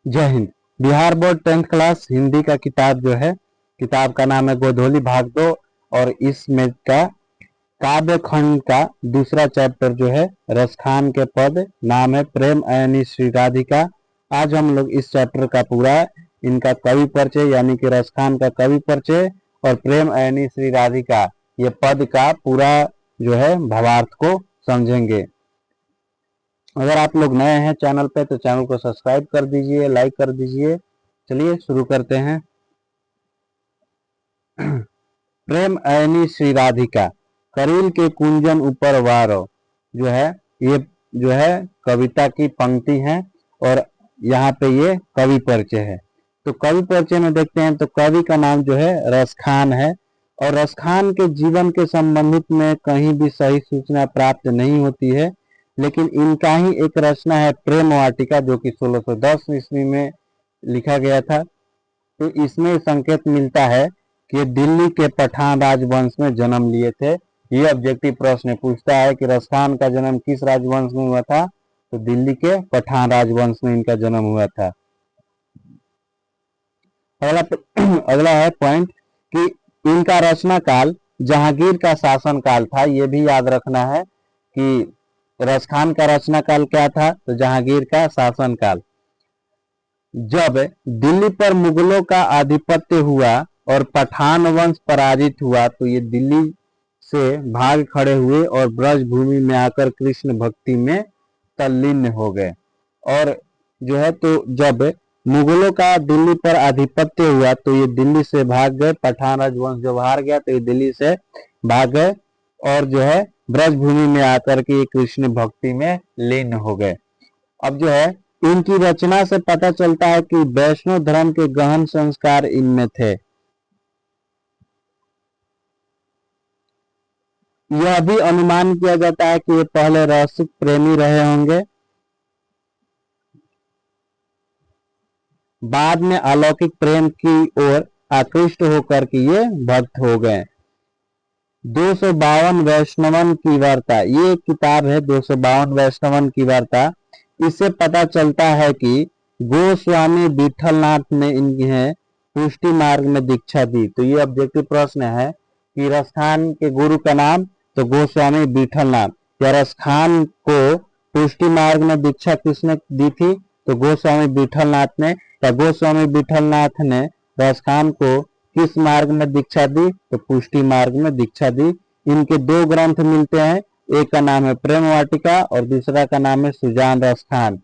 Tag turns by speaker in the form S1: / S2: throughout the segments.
S1: जय Hind. Bihar board 10th class Hindi का किताब जो है, किताब का नाम है गोधोली भाग 2 और इसमें का काव्य खंड का दूसरा चैप्टर जो है रसखान के पद, नाम है प्रेम अयनी श्री राधिका। आज हम लोग इस चैप्टर का पूरा इनका कवि परिचय यानी कि रसखान का कवि परिचय और प्रेम अयनी श्री राधिका ये पद का पूरा जो है भावार्थ को समझेंगे। अगर आप लोग नए हैं चैनल पे तो चैनल को सब्सक्राइब कर दीजिए, लाइक कर दीजिए। चलिए शुरू करते हैं। प्रेम अयनी श्री राधिका करील के कुंजन ऊपर वारो जो है, ये जो है कविता की पंक्ति है और यहाँ पे ये कवि परिचय है। तो कवि परिचय में देखते हैं तो कवि का नाम जो है रसखान है और रसखान के जीवन के संबंधित में कहीं भी सही सूचना प्राप्त नहीं होती है, लेकिन इनका ही एक रचना है प्रेम वाटिका जो कि 1610 ईस्वी में लिखा गया था। तो इसमें संकेत मिलता है कि दिल्ली के पठान राजवंश में जन्म लिए थे। ये ऑब्जेक्टिव प्रश्न पूछता है कि रसखान का जन्म किस राजवंश में हुआ था, तो दिल्ली के पठान राजवंश में इनका जन्म हुआ था। अगला है पॉइंट कि इनका रचना काल जहांगीर का शासन काल था। ये भी याद रखना है कि रसखान का रचना काल क्या था, तो जहांगीर का शासन काल। जब दिल्ली पर मुगलों का आधिपत्य हुआ और पठान वंश पराजित हुआ तो ये दिल्ली से भाग खड़े हुए और ब्रज भूमि में आकर कृष्ण भक्ति में तल्लीन हो गए। और जो है तो जब मुगलों का दिल्ली पर आधिपत्य हुआ तो ये दिल्ली से भाग गए। पठान राजवंश जब हार गया तो ये दिल्ली से भाग गए और जो है ब्रज भूमि में आकर के कृष्ण भक्ति में लीन हो गए। अब जो है इनकी रचना से पता चलता है कि वैष्णव धर्म के गहन संस्कार इनमें थे। यह भी अनुमान किया जाता है कि ये पहले रसिक प्रेमी रहे होंगे, बाद में अलौकिक प्रेम की ओर आकृष्ट होकर के ये भक्त हो गए। 252 वैष्णवन की वार्ता, ये किताब है 252 वैष्णवन की वार्ता। इससे पता चलता है कि गोस्वामी विठलनाथ ने इन्हें पुष्टि मार्ग में दीक्षा दी। तो ये ऑब्जेक्टिव प्रश्न है कि रसखान के गुरु का नाम, तो गोस्वामी विठलनाथ। या रसखान को पुष्टि मार्ग में दीक्षा किसने दी थी, तो गोस्वामी विठलनाथ ने। या गोस्वामी विठलनाथ ने रसखान को किस मार्ग में दीक्षा दी, तो पुष्टि मार्ग में दीक्षा दी। इनके दो ग्रंथ मिलते हैं, एक का नाम है प्रेम वाटिका और दूसरा का नाम है सुजान रसखान।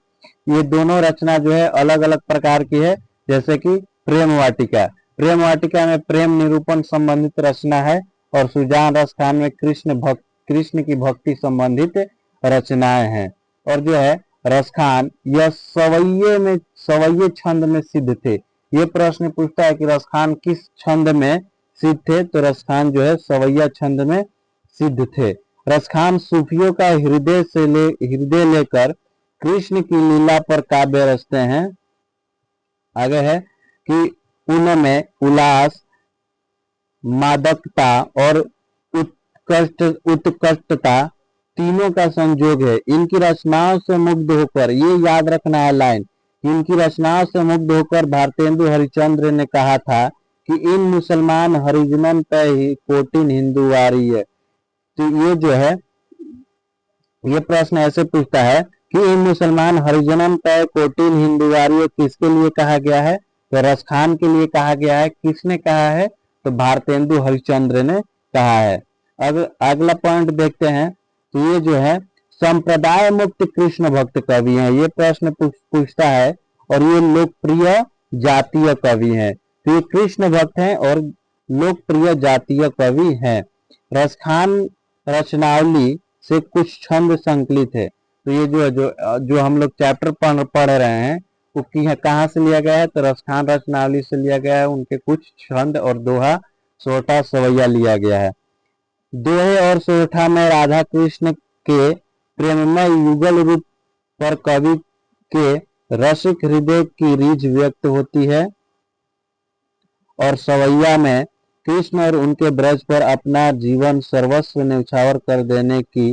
S1: ये दोनों रचना जो है अलग अलग प्रकार की है। जैसे कि प्रेम वाटिका, प्रेम वाटिका में प्रेम निरूपण संबंधित रचना है और सुजान रसखान में कृष्ण की भक्ति संबंधित रचनाएं हैं। और जो है रसखान यह सवैये छंद में सिद्ध थे। ये प्रश्न पूछता है कि रसखान किस छंद में सिद्ध थे, तो रसखान जो है सवैया छंद में सिद्ध थे। रसखान सूफियों का हृदय लेकर कृष्ण की लीला पर काव्य रचते हैं। आगे है कि उनमें उल्लास, मादकता और उत्कृष्टता तीनों का संयोग है। इनकी रचनाओं से मुग्ध होकर, ये याद रखना है लाइन, इनकी रचनाओं से मुग्ध होकर भारतेंदु हरिश्चंद्र ने कहा था कि इन मुसलमान हरिजनन पे ही कोटिन हिंदुवारी है। तो ये जो है ये प्रश्न ऐसे पूछता है कि इन मुसलमान हरिजनन पे कोटिन हिंदुवारी किसके लिए कहा गया है, तो रसखान के लिए कहा गया है। किसने कहा है, तो भारतेंदु हरिश्चंद्र ने कहा है। अब अगला पॉइंट देखते हैं, तो ये जो है संप्रदाय मुक्त कृष्ण भक्त कवि हैं। ये प्रश्न पूछता है और ये लोकप्रिय जातीय कवि हैं। तो ये कृष्ण भक्त हैं और लोकप्रिय जातीय कवि हैं। रसखान रचनावली से कुछ छंद संकलित है। तो ये जो हम लोग चैप्टर पढ़ रहे हैं वो कहाँ से लिया गया है, तो रसखान रचनावली से लिया गया है। उनके कुछ छंद और दोहा, सोटा, सवैया लिया गया है। दोहे और सोठा में राधा कृष्ण के प्रेममय युगल रूप पर कवि के रसिक हृदय की रीझ व्यक्त होती है और सवैया में कृष्ण और उनके ब्रज पर अपना जीवन सर्वस्व न्यौछावर कर देने की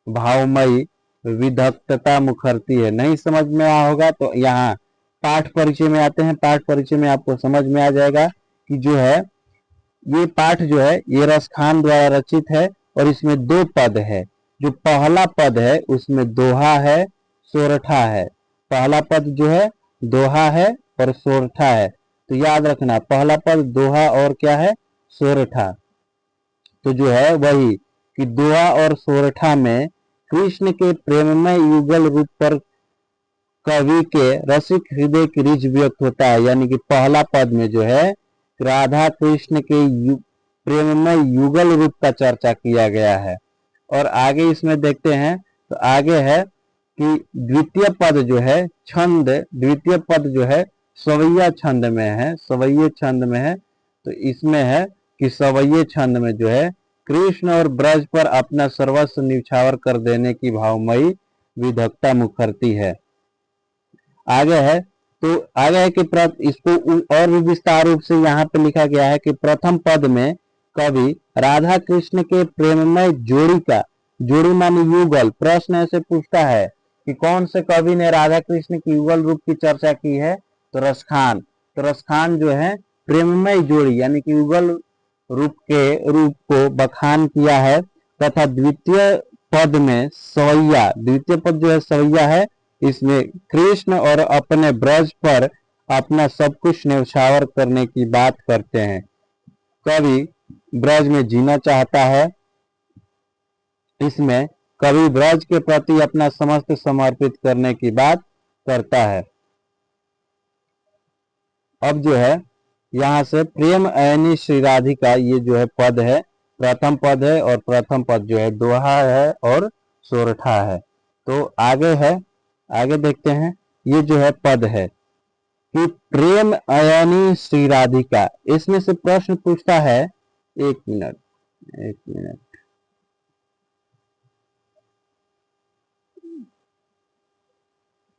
S1: भावमयी विधक्तता मुखरती है। नहीं समझ में आया होगा तो यहाँ पाठ परिचय में आते हैं। पाठ परिचय में आपको समझ में आ जाएगा कि जो है ये पाठ जो है ये रसखान द्वारा रचित है और इसमें दो पद है। जो पहला पद है उसमें दोहा है, सोरठा है। पहला पद जो है दोहा है और सोरठा है। तो याद रखना, पहला पद दोहा और क्या है, सोरठा। तो जो है वही कि दोहा और सोरठा में कृष्ण के प्रेममय युगल रूप पर कवि के रसिक हृदय की रिझ व्यक्त होता है। यानी कि पहला पद में जो है राधा कृष्ण के प्रेममय युगल रूप का चर्चा किया गया है। और आगे इसमें देखते हैं तो आगे है कि द्वितीय पद जो है छंद, द्वितीय पद जो है सवैया छंद में है, सवैये छंद में है। तो इसमें है कि सवैये छंद में जो है कृष्ण और ब्रज पर अपना सर्वस्व न्यौछावर कर देने की भावमयी विधक्ता मुखरती है। आगे है तो आगे है कि इसको और भी विस्तार रूप से यहाँ पे लिखा गया है कि प्रथम पद में कवि राधा कृष्ण के प्रेममय जोड़ी का, जोड़ी मानी युगल, प्रश्न ऐसे पूछता है कि कौन से कवि ने राधा कृष्ण की युगल रूप की चर्चा की है, तो रसखान। तो रसखान जो है प्रेममय जोड़ी यानी कि युगल रूप को बखान किया है। तथा द्वितीय पद में सवैया, द्वितीय पद जो है सवैया है, इसमें कृष्ण और अपने ब्रज पर अपना सब कुछ न्यौछावर करने की बात करते हैं। कवि ब्रज में जीना चाहता है, इसमें कवि ब्रज के प्रति अपना समस्त समर्पित करने की बात करता है। अब जो है यहाँ से प्रेम अयनी श्री राधिका, ये जो है पद है, प्रथम पद है और प्रथम पद जो है दोहा है और सोरठा है। तो आगे है, आगे देखते हैं। ये जो है पद है कि प्रेम अयनी श्री राधिका, इसमें से प्रश्न पूछता है, एक मिनट,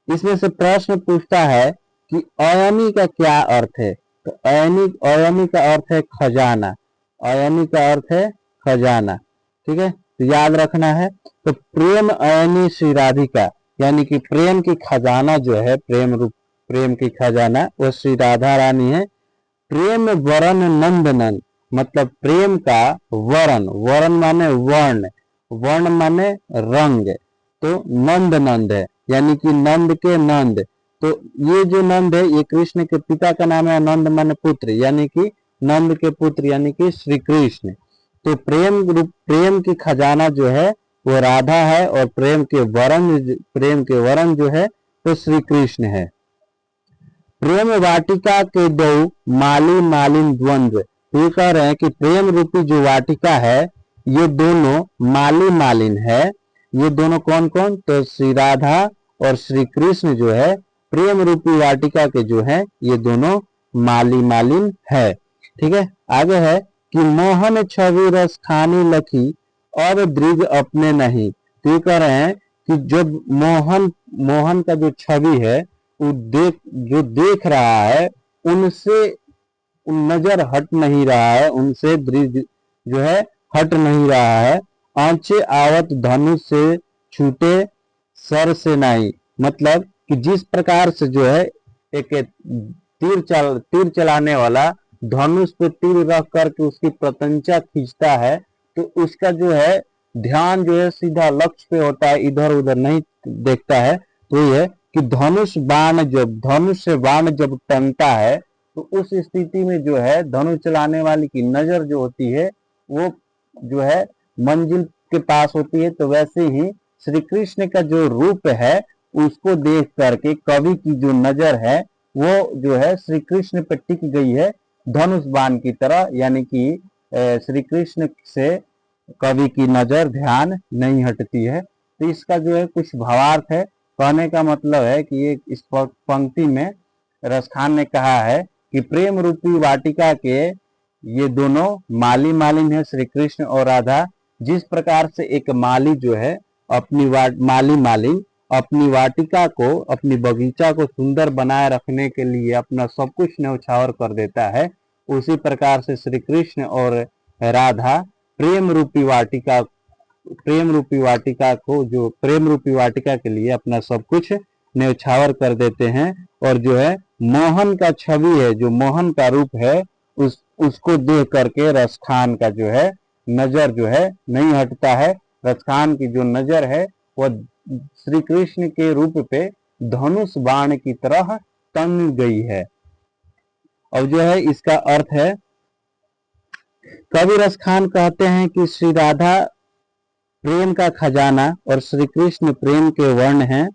S1: इसमें से प्रश्न पूछता है कि अयनी का क्या अर्थ है। तो अयनी का अर्थ है खजाना, अयनी का अर्थ है खजाना। ठीक है, तो याद रखना है। तो प्रेम अयनी श्री राधिका यानी कि प्रेम की खजाना जो है, प्रेम रूप प्रेम की खजाना वो श्री राधा रानी है। प्रेम वरण नंदनन, मतलब प्रेम का वरण, वरण माने वर्ण, वर्ण माने रंग, तो नंद नंद है यानी कि नंद के नंद। तो ये जो नंद है ये कृष्ण के पिता का नाम है। नंद माने पुत्र यानी कि नंद के पुत्र यानी कि श्री कृष्ण। तो प्रेम रूप प्रेम की खजाना जो है वो राधा है और प्रेम के वरण जो है वो श्री कृष्ण है। प्रेम वाटिका के दो माली मालिन द्वंद्व, ये कह रहे हैं कि प्रेम रूपी जो वाटिका है ये दोनों माली मालिन है। ये दोनों कौन कौन, तो श्री राधा और श्री कृष्ण जो है प्रेम रूपी वाटिका के जो है ये दोनों माली मालिन है। ठीक है, आगे है कि मोहन छवि रस खानी लखी अब दृग अपने नहीं। तो ये कह रहे हैं कि जब मोहन का जो छवि है वो जो देख रहा है उनसे नजर हट नहीं रहा है, उनसे दृग जो है हट नहीं रहा है। आंचे आवत धनुष से छूटे सर से नहीं, मतलब कि जिस प्रकार से जो है एक तीर चलाने वाला धनुष पे तीर रख करके उसकी प्रतंचा खींचता है, तो उसका जो है ध्यान जो है सीधा लक्ष्य पे होता है, इधर उधर नहीं देखता है। तो ये है कि धनुष से बाण जब टंगता है तो उस स्थिति में जो है धनुष चलाने वाले की नजर जो होती है वो जो है मंजिल के पास होती है। तो वैसे ही श्री कृष्ण का जो रूप है उसको देख करके कवि की जो नजर है वो जो है श्री कृष्ण पर टिक गई है धनुष बाण की तरह, यानी कि श्री कृष्ण से कवि की नजर ध्यान नहीं हटती है। तो इसका जो है कुछ भावार्थ है। कहने का मतलब है कि ये इस पंक्ति में रसखान ने कहा है कि प्रेम रूपी वाटिका के ये दोनों माली मालिन है, श्री कृष्ण और राधा। जिस प्रकार से एक माली जो है माली मालिन अपनी वाटिका को, अपनी बगीचा को सुंदर बनाए रखने के लिए अपना सब कुछ न्यौछावर कर देता है, उसी प्रकार से श्री कृष्ण और राधा प्रेम रूपी वाटिका को, जो प्रेम रूपी वाटिका के लिए अपना सब कुछ न्यौछावर कर देते हैं और जो है मोहन का छवि है, जो मोहन का रूप है, उसको देख करके रसखान का जो है नजर जो है नहीं हटता है। रसखान की जो नजर है वह श्री कृष्ण के रूप पे धनुष बाण की तरह तन गई है। अब जो है इसका अर्थ है, कवि रसखान कहते हैं कि श्री राधा प्रेम का खजाना और श्री कृष्ण प्रेम के वर्ण हैं।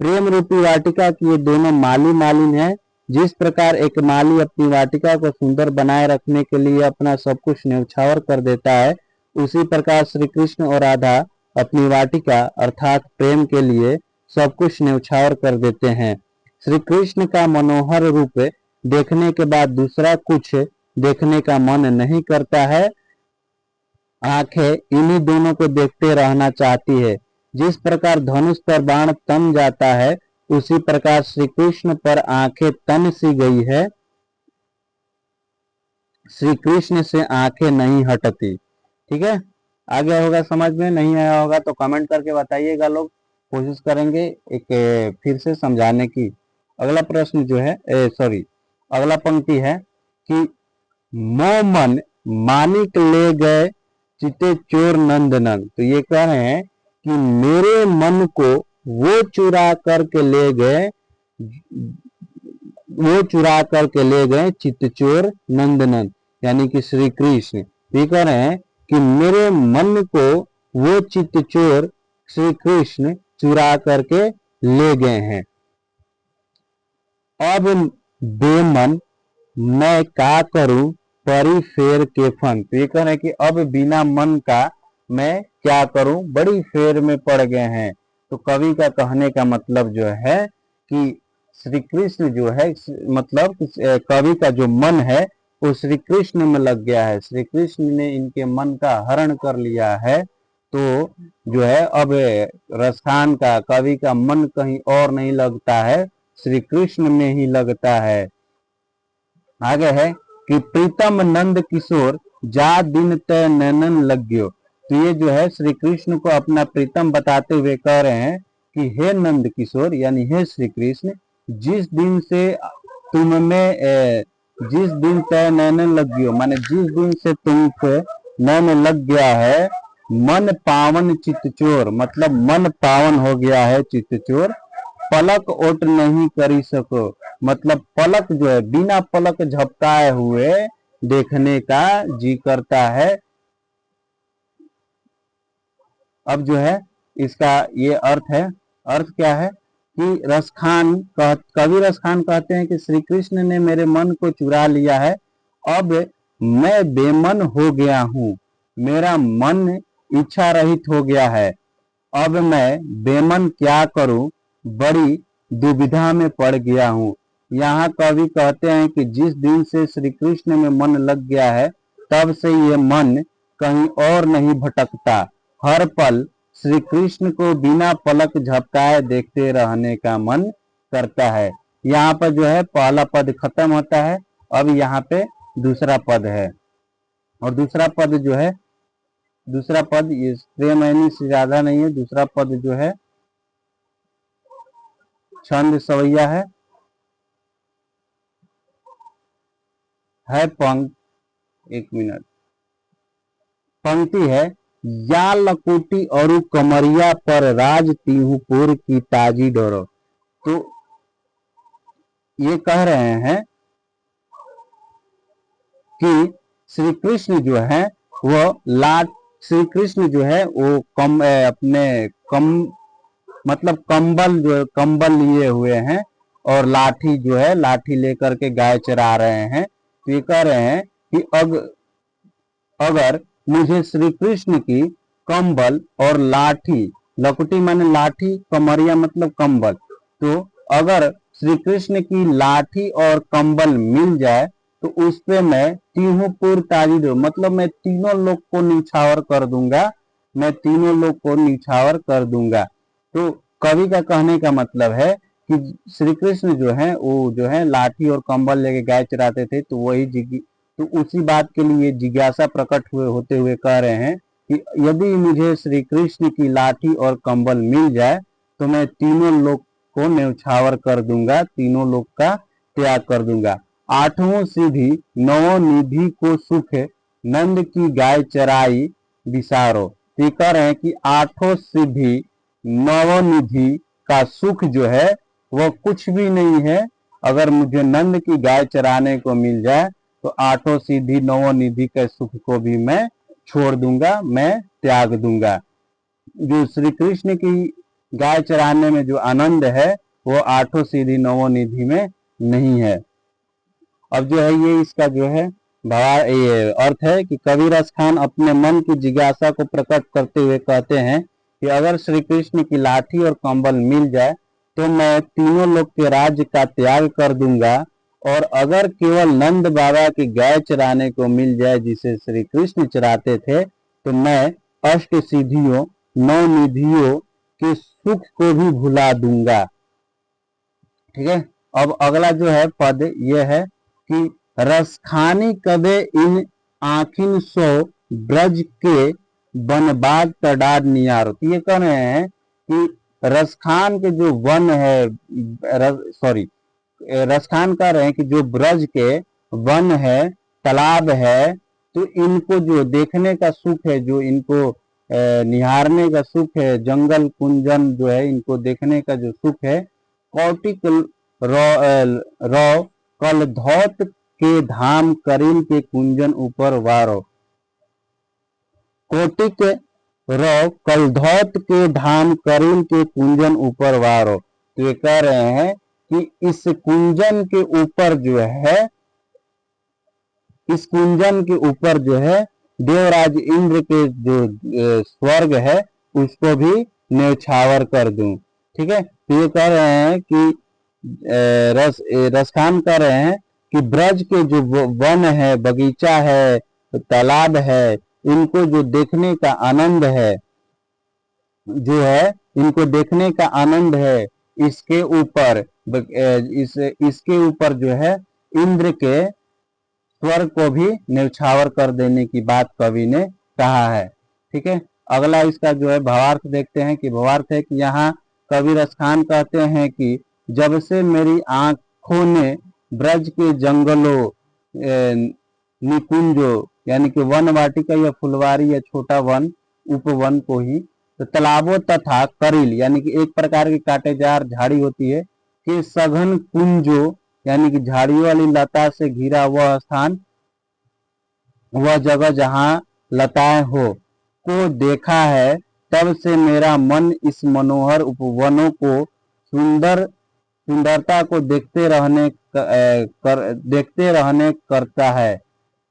S1: प्रेम रूपी वाटिका की ये दोनों माली मालिन है। जिस प्रकार एक माली अपनी वाटिका को सुंदर बनाए रखने के लिए अपना सब कुछ न्यौछावर कर देता है, उसी प्रकार श्री कृष्ण और राधा अपनी वाटिका अर्थात प्रेम के लिए सब कुछ न्यौछावर कर देते हैं। श्री कृष्ण का मनोहर रूप देखने के बाद दूसरा कुछ देखने का मन नहीं करता है। आंखें इन्हीं दोनों को देखते रहना चाहती है। जिस प्रकार धनुष पर बाण तन जाता है, उसी प्रकार श्री कृष्ण पर आंखें तन सी गई है। श्री कृष्ण से आंखें नहीं हटती। ठीक है, आ गया होगा समझ में, नहीं आया होगा तो कमेंट करके बताइएगा। लोग कोशिश करेंगे एक फिर से समझाने की। अगला प्रश्न जो है अगला पंक्ति है कि मोमन मानिक ले गए चिते चोर नंदनन। तो ये कह रहे हैं कि मेरे मन को वो चुरा करके ले गए चित्तचोर नंदनन, यानी कि श्री कृष्ण। ये कह रहे हैं कि मेरे मन को वो चित्तचोर श्री कृष्ण चुरा करके ले गए हैं। अब बेमन मैं का करूं परी फेर के फन। तो ये कह रहे हैं कि अब बिना मन का मैं क्या करूं, बड़ी फेर में पड़ गए हैं। तो कवि का कहने का मतलब जो है कि श्री कृष्ण जो है, मतलब कवि का जो मन है वो श्री कृष्ण में लग गया है। श्री कृष्ण ने इनके मन का हरण कर लिया है। तो जो है अब रसखान का, कवि का मन कहीं और नहीं लगता है, श्री कृष्ण में ही लगता है। आगे है कि प्रीतम नंद किशोर जा दिन तय नैनन लग्यो। तो ये जो है श्री कृष्ण को अपना प्रीतम बताते हुए कह रहे हैं कि हे नंद किशोर, यानी हे श्री कृष्ण, जिस दिन तय नैनन लग्यो, माने जिस दिन से तुमसे नैन लग गया है, मन पावन चित्तचोर, मतलब मन पावन हो गया है चित्तचोर, पलक ओट नहीं करी सको, मतलब पलक जो है बिना पलक झपकाए हुए देखने का जी करता है। अब जो है इसका ये अर्थ है, अर्थ क्या है कि कवि रसखान कहते हैं कि श्री कृष्ण ने मेरे मन को चुरा लिया है। अब मैं बेमन हो गया हूँ, मेरा मन इच्छा रहित हो गया है। अब मैं बेमन क्या करूं, बड़ी दुविधा में पड़ गया हूं। यहाँ कवि कहते हैं कि जिस दिन से श्री कृष्ण में मन लग गया है, तब से ये मन कहीं और नहीं भटकता, हर पल श्री कृष्ण को बिना पलक झपकाए देखते रहने का मन करता है। यहाँ पर जो है पहला पद खत्म होता है, अब यहाँ पे दूसरा पद है, और दूसरा पद जो है, दूसरा पद ये प्रेमैनी से ज्यादा नहीं है। दूसरा पद जो है छंद सवैया है एक मिनट, पंक्ति है, या लकोटी और कमरिया पर राज तीहूपुर की ताजी डोरो। तो ये कह रहे हैं कि श्री कृष्ण जो है वो श्री कृष्ण जो है वो मतलब कंबल लिए हुए हैं, और लाठी जो है, लाठी लेकर के गाय चरा रहे हैं। तो ये कह रहे हैं कि अगर मुझे श्री कृष्ण की कंबल और लाठी, लकुटी माने लाठी, कमरिया मतलब कंबल, तो अगर श्री कृष्ण की लाठी और कंबल मिल जाए तो उस पे मैं तीहूपुर ताजी दो, मतलब मैं तीनों लोग को निछावर कर दूंगा, मैं तीनों लोग को निछावर कर दूंगा। तो कवि का कहने का मतलब है कि श्री कृष्ण जो है वो जो है लाठी और कंबल लेके गाय चराते थे, तो तो उसी बात के लिए जिज्ञासा प्रकट होते हुए कह रहे हैं कि यदि मुझे श्री कृष्ण की लाठी और कंबल मिल जाए तो मैं तीनों लोग को न्यौछावर कर दूंगा, तीनों लोक का त्याग कर दूंगा। आठवों सीधी नवों निधि को सुख, नंद की गाय चराई विसारो। तो कह रहे हैं कि आठों सिद्धि नवनिधि का सुख जो है वह कुछ भी नहीं है। अगर मुझे नंद की गाय चराने को मिल जाए तो आठों सिद्धि नवनिधि के सुख को भी मैं छोड़ दूंगा, मैं त्याग दूंगा। जो श्री कृष्ण की गाय चराने में जो आनंद है वो आठों सिद्धि नवनिधि में नहीं है। अब जो है ये इसका जो है भाव ये अर्थ है कि कवि रस खान अपने मन की जिज्ञासा को प्रकट करते हुए कहते हैं कि अगर श्री कृष्ण की लाठी और कंबल मिल जाए तो मैं तीनों लोक के राज्य का त्याग कर दूंगा, और अगर केवल नंद बाबा की गाय चराने को मिल जाए जिसे श्री कृष्ण चराते थे तो मैं अष्ट सिद्धियों नौ निधियों के सुख को भी भुला दूंगा। ठीक है। अब अगला जो है पद ये है कि रसखानी कबे इन आखिन सो ब्रज के बनबाग तडार नियारो। तो ये कह रहे हैं कि रसखान के जो वन है, रसखान कह रहे हैं कि जो ब्रज के वन है, तालाब है, तो इनको जो देखने का सुख है, जो इनको निहारने का सुख है, जंगल कुंजन जो है इनको देखने का जो सुख है, कौटिक रौ कल धौत के धाम करील के कुंजन ऊपर वारो। कोटिक रौ कल धौत के धाम करील के कुंजन ऊपर वारो। तो ये कह रहे हैं कि इस कुंजन के ऊपर जो है, इस कुंजन के ऊपर जो है देवराज इंद्र के जो स्वर्ग है उसको भी न्यौछावर कर दूं। ठीक है। तो ये कह रहे हैं कि रसखान कह रहे हैं कि ब्रज के जो वन है, बगीचा है, तालाब है, इनको जो देखने का आनंद है, जो है इनको देखने का आनंद है, इसके ऊपर इसके ऊपर जो है इंद्र के स्वर्ग को भी न्यौछावर कर देने की बात कवि ने कहा है। ठीक है। अगला इसका जो है भावार्थ देखते हैं कि भावार्थ है कि यहाँ कवि रसखान कहते हैं कि जब से मेरी आंखों ने ब्रज के जंगलों निकुंजों यानी कि वन वाटिका या फुलवारी या छोटा वन उपवन को ही, तो तालाबों तथा करील यानी कि एक प्रकार की कांटेदार झाड़ी होती है, कि सघन कुंजों यानी कि झाड़ियों वाली लता से घिरा वह स्थान, वह जगह जहां लताएं हो को देखा है, तब से मेरा मन इस मनोहर उपवनों को सुंदरता को देखते रहने करता है।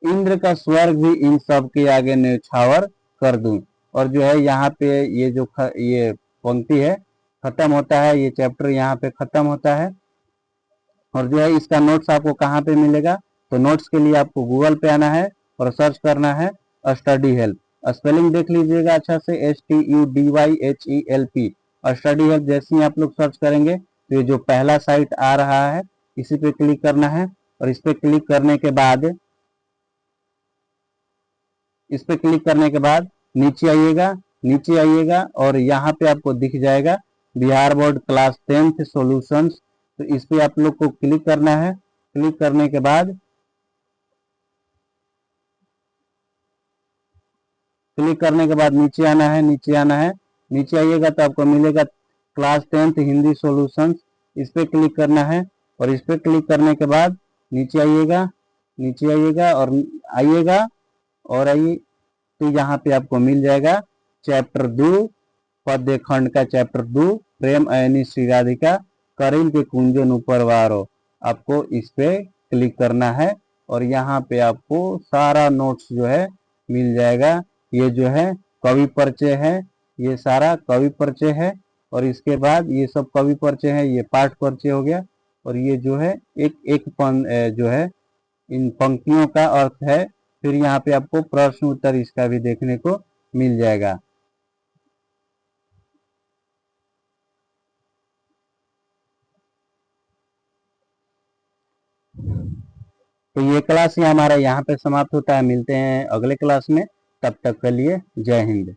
S1: इंद्र का स्वर्ग भी इन सब के आगे न्यौछावर कर दूं। और जो है यहाँ पे ये जो ये पंक्ति है खत्म होता है, ये चैप्टर यहाँ पे खत्म होता है। और जो है इसका नोट्स आपको कहाँ पे मिलेगा, तो नोट्स के लिए आपको गूगल पे आना है और सर्च करना है स्टडी हेल्प। स्पेलिंग देख लीजिएगा अच्छा से, STUDYHELP। स्टडी हेल्प जैसे ही आप लोग सर्च करेंगे तो ये जो पहला साइट आ रहा है इसी पे क्लिक करना है, और इस पे क्लिक करने के बाद नीचे आइएगा और यहाँ पे आपको दिख जाएगा Bihar board class 10th solutions. तो इस पे आप लोग को क्लिक करना है। क्लिक करने के बाद नीचे आना है। नीचे आइएगा तो आपको मिलेगा क्लास 10th हिंदी सॉल्यूशंस। इस पे क्लिक करना है, और इस पे क्लिक करने के बाद नीचे आइएगा और आइए तो यहाँ पे आपको मिल जाएगा चैप्टर 2 पद्य खंड का चैप्टर 2 प्रेम अयनी श्री राधिका करील के कुंजन ऊपर वारो। आपको इस पे क्लिक करना है और यहाँ पे आपको सारा नोट्स जो है मिल जाएगा। ये जो है कवि परिचय है, ये सारा कवि परिचय है, और इसके बाद ये सब कवि परिचय है, ये पाठ परिचय हो गया, और ये जो है एक जो है इन पंक्तियों का अर्थ है। फिर यहाँ पे आपको प्रश्न उत्तर इसका भी देखने को मिल जाएगा। तो ये क्लास ही हमारा यहाँ पे समाप्त होता है। मिलते हैं अगले क्लास में, तब तक के लिए जय हिंद।